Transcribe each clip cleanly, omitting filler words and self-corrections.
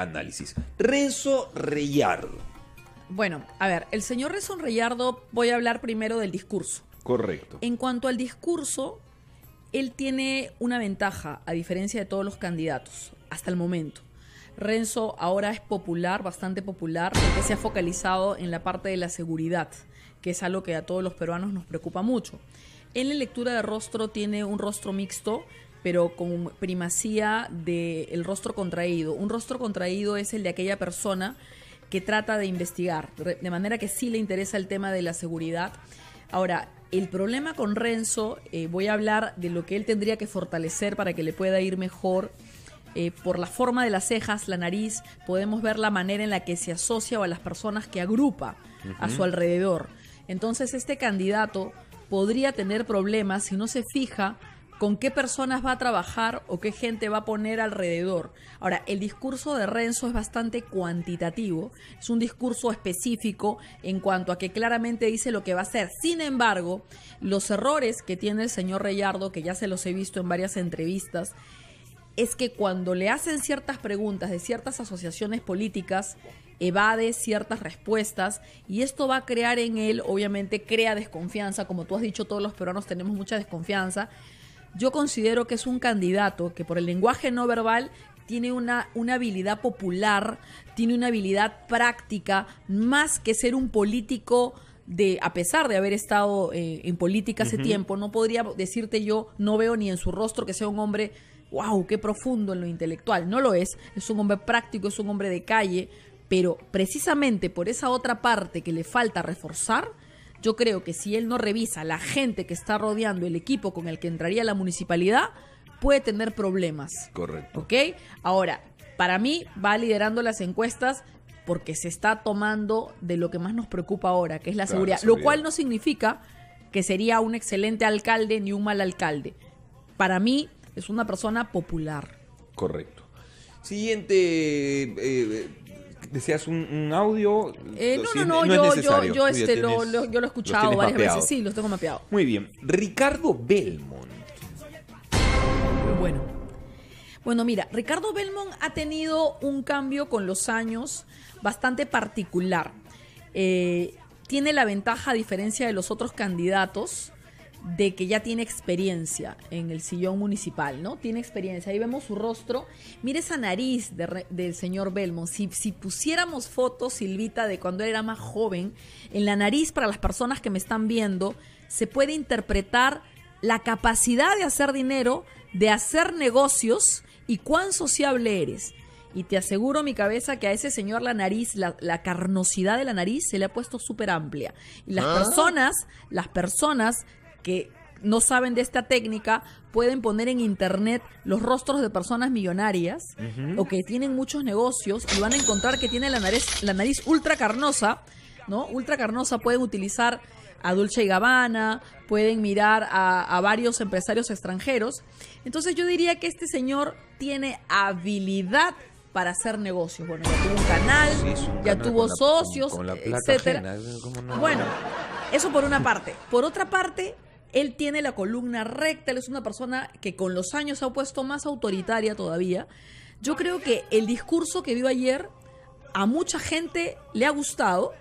análisis. Renzo Reyardo. Bueno, a ver, el señor Renzo Reyardo, voy a hablar primero del discurso. Correcto. En cuanto al discurso, él tiene una ventaja, a diferencia de todos los candidatos, hasta el momento. Renzo ahora es popular, bastante popular, porque se ha focalizado en la parte de la seguridad, que es algo que a todos los peruanos nos preocupa mucho. En la lectura de rostro tiene un rostro mixto, pero con primacía del rostro contraído. Un rostro contraído es el de aquella persona que trata de investigar, de manera que sí le interesa el tema de la seguridad. Ahora, el problema con Renzo, voy a hablar de lo que él tendría que fortalecer para que le pueda ir mejor. Por la forma de las cejas, la nariz, podemos ver la manera en la que se asocia o a las personas que agrupa a su alrededor. Entonces, este candidato podría tener problemas si no se fija con qué personas va a trabajar o qué gente va a poner alrededor. Ahora, el discurso de Renzo es bastante cuantitativo, es un discurso específico en cuanto a que claramente dice lo que va a hacer. Sin embargo, los errores que tiene el señor Reyardo, que ya se los he visto en varias entrevistas, es que cuando le hacen ciertas preguntas de ciertas asociaciones políticas, evade ciertas respuestas y esto va a crear en él, obviamente crea desconfianza. Como tú has dicho, todos los peruanos tenemos mucha desconfianza. Yo considero que es un candidato que por el lenguaje no verbal tiene una habilidad popular, tiene una habilidad práctica, más que ser un político a pesar de haber estado en política hace tiempo. No podría decirte yo, no veo ni en su rostro que sea un hombre, wow, qué profundo en lo intelectual. No lo es un hombre práctico, es un hombre de calle, pero precisamente por esa otra parte que le falta reforzar, yo creo que si él no revisa la gente que está rodeando el equipo con el que entraría a la municipalidad, puede tener problemas. Correcto. ¿Ok? Ahora, para mí va liderando las encuestas porque se está tomando de lo que más nos preocupa ahora, que es la seguridad. Lo cual no significa que sería un excelente alcalde ni un mal alcalde. Para mí es una persona popular. Correcto. Siguiente... ¿Deseas un audio? No, yo lo he escuchado varias veces. Sí, los tengo mapeados. Muy bien. Ricardo Belmont. Bueno, mira, Ricardo Belmont ha tenido un cambio con los años bastante particular. Tiene la ventaja, a diferencia de los otros candidatos, de que ya tiene experiencia en el sillón municipal, ¿no? Tiene experiencia. Ahí vemos su rostro. Mira esa nariz del señor Belmont. Si pusiéramos fotos, Silvita, de cuando él era más joven, en la nariz, para las personas que me están viendo, se puede interpretar la capacidad de hacer dinero, de hacer negocios y cuán sociable eres. Y te aseguro, mi cabeza, que a ese señor la nariz, la carnosidad de la nariz se le ha puesto súper amplia. Y las personas que no saben de esta técnica pueden poner en internet los rostros de personas millonarias o que tienen muchos negocios y van a encontrar que tiene la nariz ultra carnosa, ¿no? Ultra carnosa. Pueden utilizar a Dolce & Gabbana, pueden mirar a varios empresarios extranjeros. Entonces yo diría que este señor tiene habilidad para hacer negocios. Bueno, ya tuvo un canal, ya tuvo socios, etcétera. Bueno, eso por una parte. Por otra parte, él tiene la columna recta, él es una persona que con los años se ha puesto más autoritaria todavía. Yo creo que el discurso que vio ayer a mucha gente le ha gustado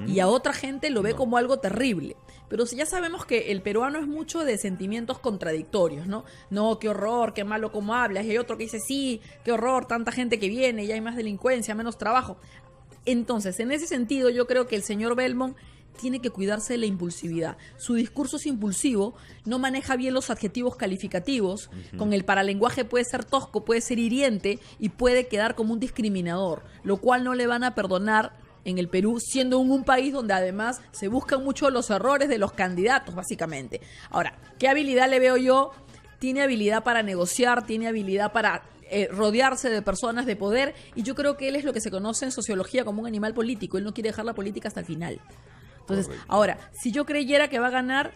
y a otra gente lo ve como algo terrible. Pero ya sabemos que el peruano es mucho de sentimientos contradictorios, ¿no? No, qué horror, qué malo cómo hablas. Y hay otro que dice, sí, qué horror, tanta gente que viene, ya hay más delincuencia, menos trabajo. Entonces, en ese sentido, yo creo que el señor Belmont tiene que cuidarse de la impulsividad. Su discurso es impulsivo, no maneja bien los adjetivos calificativos, con el paralenguaje puede ser tosco, puede ser hiriente y puede quedar como un discriminador, lo cual no le van a perdonar en el Perú, siendo un país donde además se buscan mucho los errores de los candidatos, básicamente. Ahora, ¿qué habilidad le veo yo? Tiene habilidad para negociar, tiene habilidad para rodearse de personas de poder, y yo creo que él es lo que se conoce en sociología como un animal político. Él no quiere dejar la política hasta el final. Entonces, ahora, si yo creyera que va a ganar,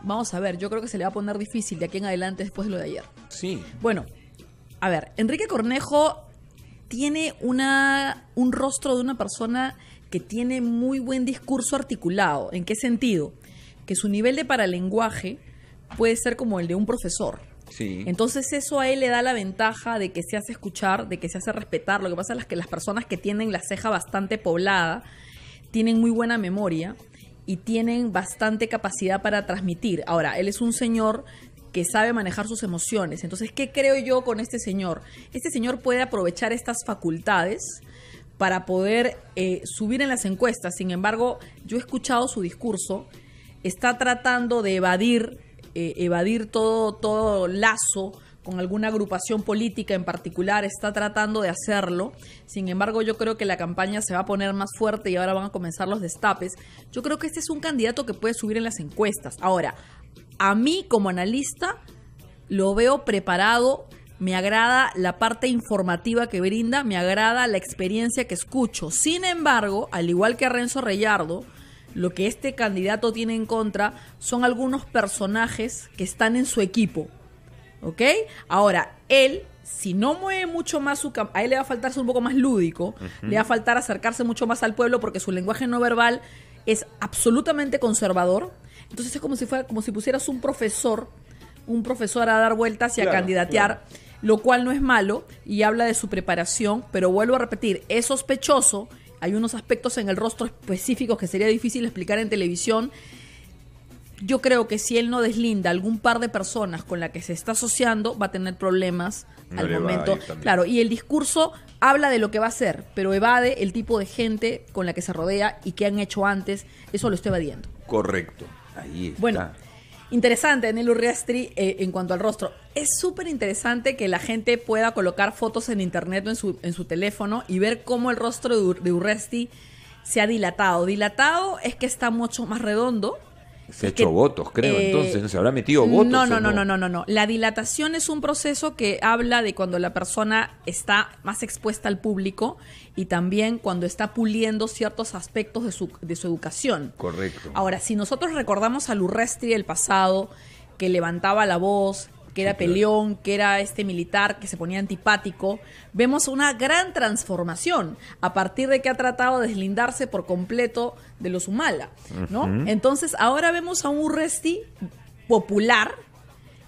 vamos a ver, yo creo que se le va a poner difícil de aquí en adelante después de lo de ayer. Sí. Bueno, a ver, Enrique Cornejo tiene un rostro de una persona que tiene muy buen discurso articulado. ¿En qué sentido? Que su nivel de paralenguaje puede ser como el de un profesor. Sí. Entonces eso a él le da la ventaja de que se hace escuchar, de que se hace respetar. Lo que pasa es que las personas que tienen la ceja bastante poblada tienen muy buena memoria y tienen bastante capacidad para transmitir. Ahora, él es un señor que sabe manejar sus emociones. Entonces, ¿qué creo yo con este señor? Este señor puede aprovechar estas facultades para poder subir en las encuestas. Sin embargo, yo he escuchado su discurso, está tratando de evadir todo lazo con alguna agrupación política en particular, está tratando de hacerlo. Sin embargo, yo creo que la campaña se va a poner más fuerte y ahora van a comenzar los destapes. Yo creo que este es un candidato que puede subir en las encuestas. Ahora, a mí como analista lo veo preparado, me agrada la parte informativa que brinda, me agrada la experiencia que escucho. Sin embargo, al igual que Renzo Reyardo, lo que este candidato tiene en contra son algunos personajes que están en su equipo, ¿ok? Ahora, él, si no mueve mucho más a él le va a faltar ser un poco más lúdico, le va a faltar acercarse mucho más al pueblo porque su lenguaje no verbal es absolutamente conservador. Entonces es como si pusieras un profesor a dar vueltas y a candidatear, lo cual no es malo y habla de su preparación, pero vuelvo a repetir, es sospechoso. Hay unos aspectos en el rostro específicos que sería difícil explicar en televisión. Yo creo que si él no deslinda algún par de personas con la que se está asociando, va a tener problemas al momento. Claro, y el discurso habla de lo que va a hacer, pero evade el tipo de gente con la que se rodea y que han hecho antes. Eso lo estoy evadiendo. Correcto. Ahí está. Bueno, interesante, Nelu Urresti, en cuanto al rostro. Es súper interesante que la gente pueda colocar fotos en internet o en su teléfono y ver cómo el rostro de Urresti se ha dilatado. Dilatado es que está mucho más redondo. Se ha hecho votos, creo, entonces, ¿no se habrá metido votos? No. La dilatación es un proceso que habla de cuando la persona está más expuesta al público y también cuando está puliendo ciertos aspectos de su educación. Correcto. Ahora, si nosotros recordamos al Urresti del pasado, que levantaba la voz, que era peleón, que era militar, que se ponía antipático, vemos una gran transformación a partir de que ha tratado de deslindarse por completo de los Humala, ¿no? Entonces, ahora vemos a un Urresti popular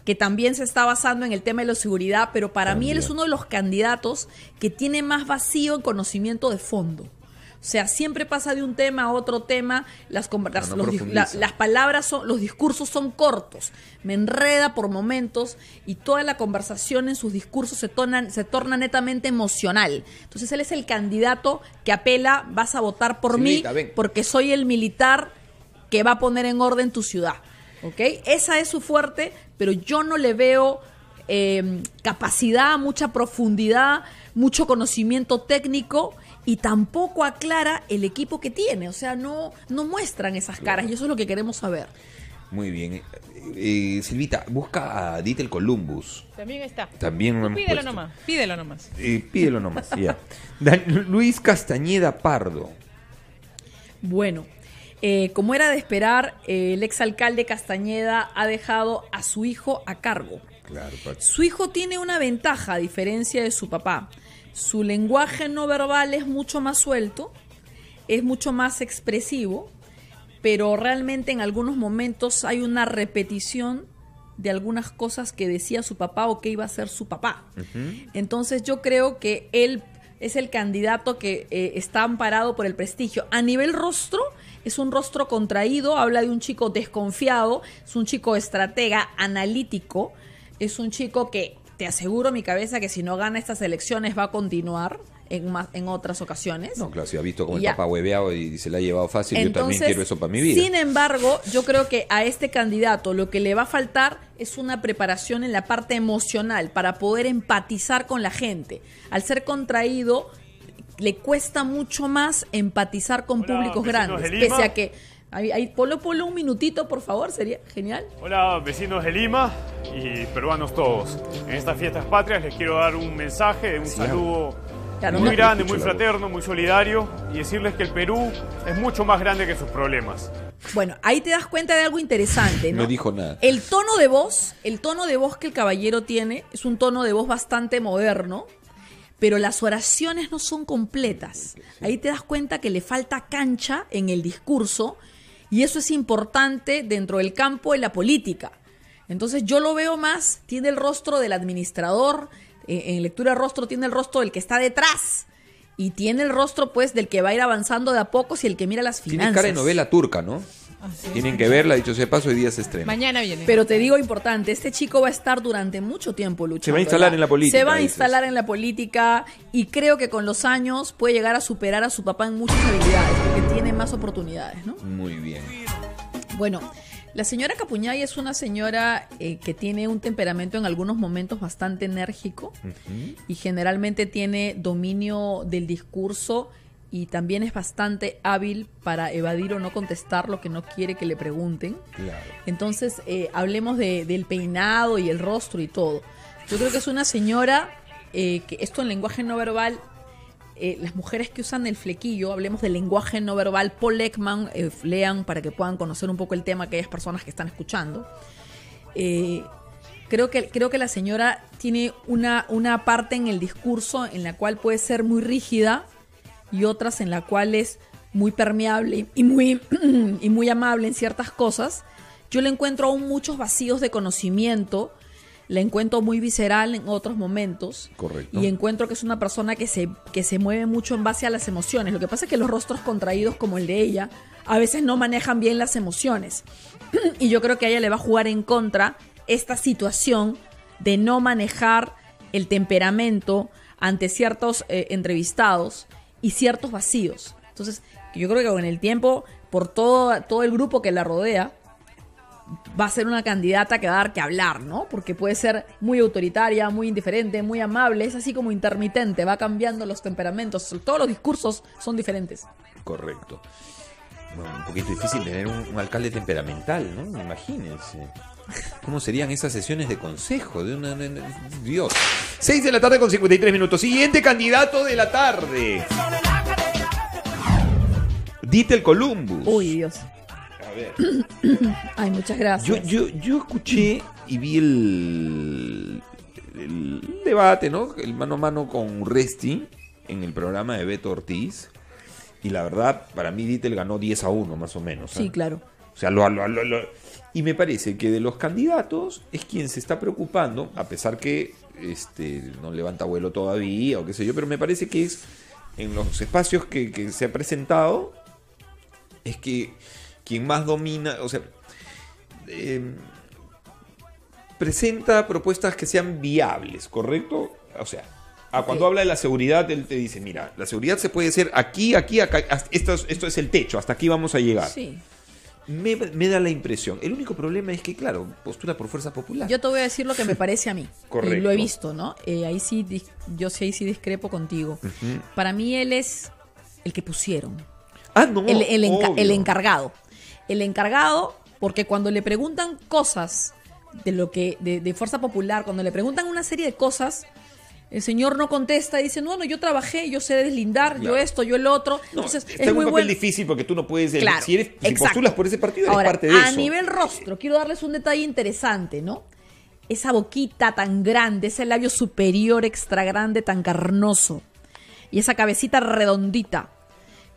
que también se está basando en el tema de la seguridad, pero para mí él es uno de los candidatos que tiene más vacío en conocimiento de fondo. O sea, siempre pasa de un tema a otro tema, las palabras, los discursos son cortos, me enreda por momentos y toda la conversación en sus discursos se torna netamente emocional. Entonces él es el candidato que apela, vas a votar por mí porque soy el militar que va a poner en orden tu ciudad. ¿Ok? Esa es su fuerte, pero yo no le veo capacidad, mucha profundidad, mucho conocimiento técnico. Y tampoco aclara el equipo que tiene, o sea, no muestran esas caras y eso es lo que queremos saber. Muy bien. Silvita, busca a Ditel Columbus. También está. También lo hemos Pídelo puesto. nomás, pídelo nomás. Pídelo nomás, ya. Luis Castañeda Pardo. Bueno, como era de esperar, el exalcalde Castañeda ha dejado a su hijo a cargo. Claro, su hijo tiene una ventaja a diferencia de su papá. Su lenguaje no verbal es mucho más suelto, es mucho más expresivo, pero realmente en algunos momentos hay una repetición de algunas cosas que decía su papá o que iba a ser su papá. Entonces yo creo que él es el candidato que está amparado por el prestigio. A nivel rostro, es un rostro contraído, habla de un chico desconfiado, es un chico estratega, analítico, es un chico que... Te aseguro mi cabeza que si no gana estas elecciones va a continuar en otras ocasiones. No, claro, si ha visto como el papá hueveado y se la ha llevado fácil, entonces, yo también quiero eso para mi vida. Sin embargo, yo creo que a este candidato lo que le va a faltar es una preparación en la parte emocional para poder empatizar con la gente. Al ser contraído, le cuesta mucho más empatizar con públicos grandes, pese a que... Ponlo un minutito, por favor, sería genial. Hola, vecinos de Lima y peruanos todos. En estas fiestas patrias les quiero dar un mensaje, un saludo muy grande, muy fraterno, muy solidario y decirles que el Perú es mucho más grande que sus problemas. Bueno, ahí te das cuenta de algo interesante, ¿no? No dijo nada. El tono de voz que el caballero tiene es un tono de voz bastante moderno, pero las oraciones no son completas. Ahí te das cuenta que le falta cancha en el discurso. Y eso es importante dentro del campo de la política. Entonces yo lo veo más, tiene el rostro del administrador, en lectura de rostro tiene el rostro del que está detrás. Y tiene el rostro, pues, del que va a ir avanzando de a pocos y el que mira las finanzas. Tiene cara de novela turca, ¿no? Tienen que verla, dicho sea paso, hoy día se estrena. Mañana viene. Pero te digo importante, este chico va a estar durante mucho tiempo luchando. Se va a instalar en la política. Se va a instalar en la política y creo que con los años puede llegar a superar a su papá en muchas habilidades, porque tiene más oportunidades, ¿no? Muy bien. Bueno, la señora Capuñay es una señora que tiene un temperamento en algunos momentos bastante enérgico y generalmente tiene dominio del discurso y también es bastante hábil para evadir o no contestar lo que no quiere que le pregunten. Claro. Entonces, hablemos del peinado y el rostro y todo. Yo creo que es una señora que esto en lenguaje no verbal, las mujeres que usan el flequillo, hablemos del lenguaje no verbal, Paul Ekman, lean para que puedan conocer un poco el tema aquellas personas que están escuchando. Creo que la señora tiene una parte en el discurso en la cual puede ser muy rígida y otras en la cual es muy permeable y muy amable en ciertas cosas. Yo le encuentro aún muchos vacíos de conocimiento, la encuentro muy visceral en otros momentos. Correcto. Y encuentro que es una persona que se mueve mucho en base a las emociones. Lo que pasa es que los rostros contraídos como el de ella a veces no manejan bien las emociones. Y yo creo que a ella le va a jugar en contra esta situación de no manejar el temperamento ante ciertos entrevistados y ciertos vacíos. Entonces, yo creo que con el tiempo, por todo el grupo que la rodea, va a ser una candidata que va a dar que hablar, ¿no? Porque puede ser muy autoritaria, muy indiferente, muy amable, es así como intermitente, va cambiando los temperamentos, todos los discursos son diferentes. Correcto. Bueno, un poquito difícil tener un alcalde temperamental, ¿no? Imagínense. ¿Cómo serían esas sesiones de consejo? Dios. 6 de la tarde con 53 minutos. Siguiente candidato de la tarde. Ditel Columbus. Uy, Dios. A ver. Ay, muchas gracias. Yo escuché y vi el debate, ¿no? El mano a mano con Urresti en el programa de Beto Ortiz. Y la verdad, para mí Ditel ganó 10-1 más o menos. Sí, claro. O sea, y me parece que de los candidatos es quien se está preocupando, a pesar que no levanta vuelo todavía o qué sé yo, pero me parece que es en los espacios que se ha presentado, es que quien más domina, o sea, presenta propuestas que sean viables, ¿correcto? O sea, cuando habla de la seguridad, él te dice, mira, la seguridad se puede hacer aquí, acá, esto es el techo, hasta aquí vamos a llegar. Sí. Me da la impresión. El único problema es que, claro, postura por fuerza popular. Yo te voy a decir lo que me parece a mí. Correcto. Lo he visto, ¿no? Ahí sí, ahí sí discrepo contigo. Para mí él es el que pusieron. Ah, no. El encargado. El encargado, porque cuando le preguntan cosas de fuerza popular, cuando le preguntan una serie de cosas, el señor no contesta, dice, no, yo trabajé, yo sé deslindar, claro, yo esto, yo el otro. No, entonces, está en un papel difícil porque tú no puedes... Claro, si postulas por ese partido, eres ahora, parte de eso. A nivel rostro, quiero darles un detalle interesante, ¿no? Esa boquita tan grande, ese labio superior extra grande, tan carnoso, y esa cabecita redondita.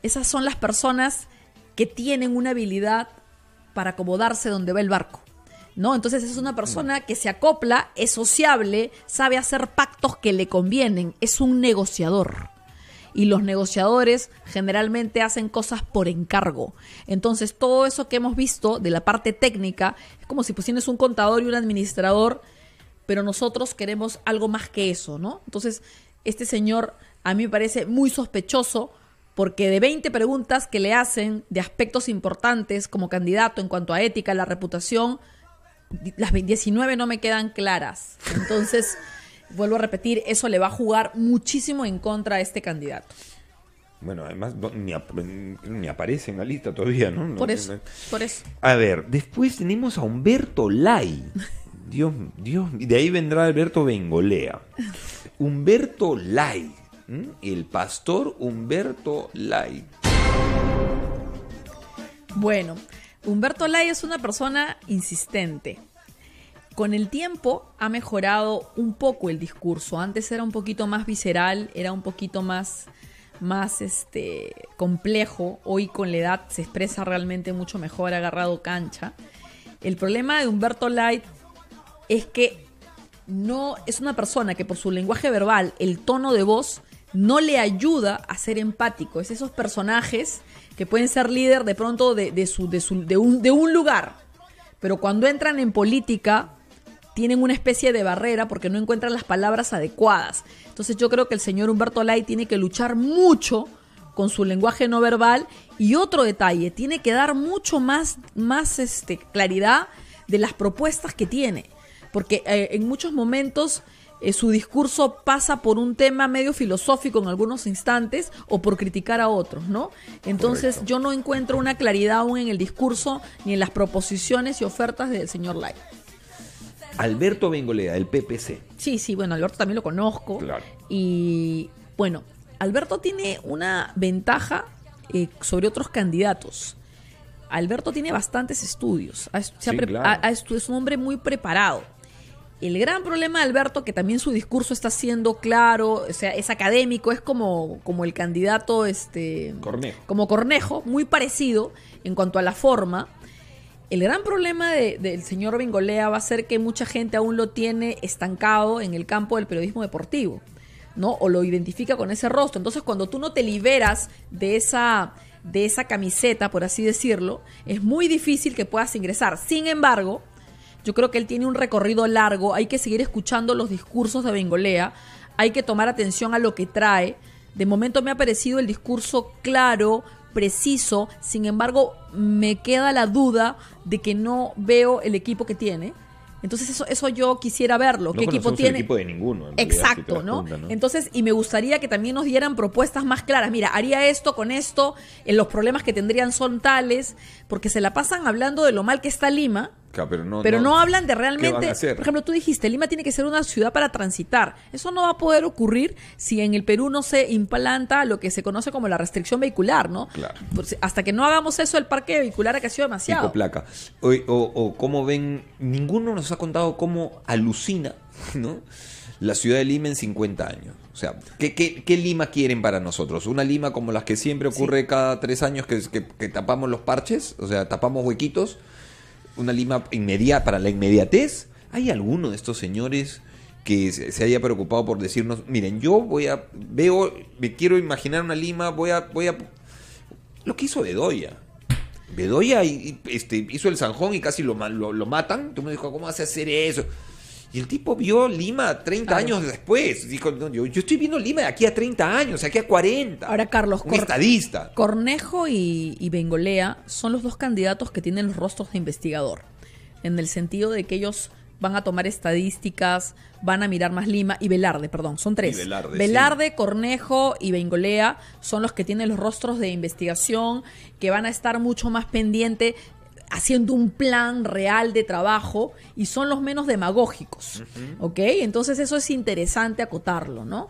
Esas son las personas que tienen una habilidad para acomodarse donde va el barco, ¿no? Entonces es una persona que se acopla, es sociable, sabe hacer pactos que le convienen, es un negociador. Y los negociadores generalmente hacen cosas por encargo. Entonces todo eso que hemos visto de la parte técnica es como si pusieras un contador y un administrador, pero nosotros queremos algo más que eso, ¿no? Entonces este señor a mí me parece muy sospechoso, porque de 20 preguntas que le hacen de aspectos importantes como candidato en cuanto a ética, la reputación, las 19 no me quedan claras. Entonces, vuelvo a repetir, eso le va a jugar muchísimo en contra a este candidato. Bueno, además ni aparece en la lista todavía, ¿no? Por eso. A ver, después tenemos a Humberto Lay. Dios, y de ahí vendrá Alberto Bengolea. Humberto Lay. El pastor Humberto Lay. Bueno, Humberto Lay es una persona insistente. Con el tiempo ha mejorado un poco el discurso. Antes era un poquito más visceral, era un poquito más complejo. Hoy con la edad se expresa realmente mucho mejor, ha agarrado cancha. El problema de Humberto Lay es que no es una persona que por su lenguaje verbal, el tono de voz, no le ayuda a ser empático. Es esos personajes que pueden ser líder de pronto de un lugar, pero cuando entran en política tienen una especie de barrera porque no encuentran las palabras adecuadas. Entonces yo creo que el señor Humberto Lay tiene que luchar mucho con su lenguaje no verbal. Y otro detalle, tiene que dar mucho más claridad de las propuestas que tiene, porque en muchos momentos su discurso pasa por un tema medio filosófico en algunos instantes o por criticar a otros, ¿no? Entonces yo no encuentro una claridad aún en el discurso ni en las proposiciones y ofertas del señor Lay. Alberto Bengolea, del PPC. Sí, bueno, Alberto también lo conozco. Claro. Y bueno, Alberto tiene una ventaja sobre otros candidatos. Alberto tiene bastantes estudios. Es un hombre muy preparado. El gran problema de Alberto, que también su discurso está siendo claro, o sea, es académico, es como el candidato Cornejo. Como Cornejo, muy parecido en cuanto a la forma. El gran problema del señor Bengolea va a ser que mucha gente aún lo tiene estancado en el campo del periodismo deportivo, ¿no? O lo identifica con ese rostro. Entonces, cuando tú no te liberas de esa camiseta, por así decirlo, es muy difícil que puedas ingresar. Sin embargo, yo creo que él tiene un recorrido largo. Hay que seguir escuchando los discursos de Bengolea. Hay que tomar atención a lo que trae. De momento me ha parecido el discurso claro, preciso. Sin embargo, me queda la duda de que no veo el equipo que tiene. Entonces eso yo quisiera verlo. No ¿qué equipo tiene? El equipo de ninguno. Exacto, ¿no? Entonces, y me gustaría que también nos dieran propuestas más claras. Mira, haría esto con esto, los problemas que tendrían son tales, porque se la pasan hablando de lo mal que está Lima. Claro, pero no hablan de realmente. ¿Qué van a hacer? Por ejemplo, tú dijiste, Lima tiene que ser una ciudad para transitar. Eso no va a poder ocurrir si en el Perú no se implanta lo que se conoce como la restricción vehicular, ¿no? Claro. Pues, hasta que no hagamos eso, el parque vehicular ha crecido demasiado. Pico-placa. O cómo ven, ninguno nos ha contado cómo alucina, ¿no?, la ciudad de Lima en 50 años. O sea, ¿qué Lima quieren para nosotros? ¿Una Lima como las que siempre ocurre cada 3 años que tapamos los parches? O sea, tapamos huequitos. Una Lima para la inmediatez. ¿Hay alguno de estos señores que se haya preocupado por decirnos, miren, yo me quiero imaginar una Lima, lo que hizo Bedoya? Bedoya hizo el zanjón y casi lo matan. Tú me dijo, ¿cómo vas a hacer eso? Y el tipo vio Lima 30 años después. Dijo, no, yo estoy viendo Lima de aquí a 30 años, de aquí a 40. Ahora, Carlos, un estadista. Cornejo y Bengolea son los dos candidatos que tienen los rostros de investigador. En el sentido de que ellos van a tomar estadísticas, van a mirar más Lima. Y Velarde, perdón, son 3. Velarde, sí. Cornejo y Bengolea son los que tienen los rostros de investigación, que van a estar mucho más pendientes, haciendo un plan real de trabajo, y son los menos demagógicos, ¿ok? Entonces eso es interesante acotarlo, ¿no?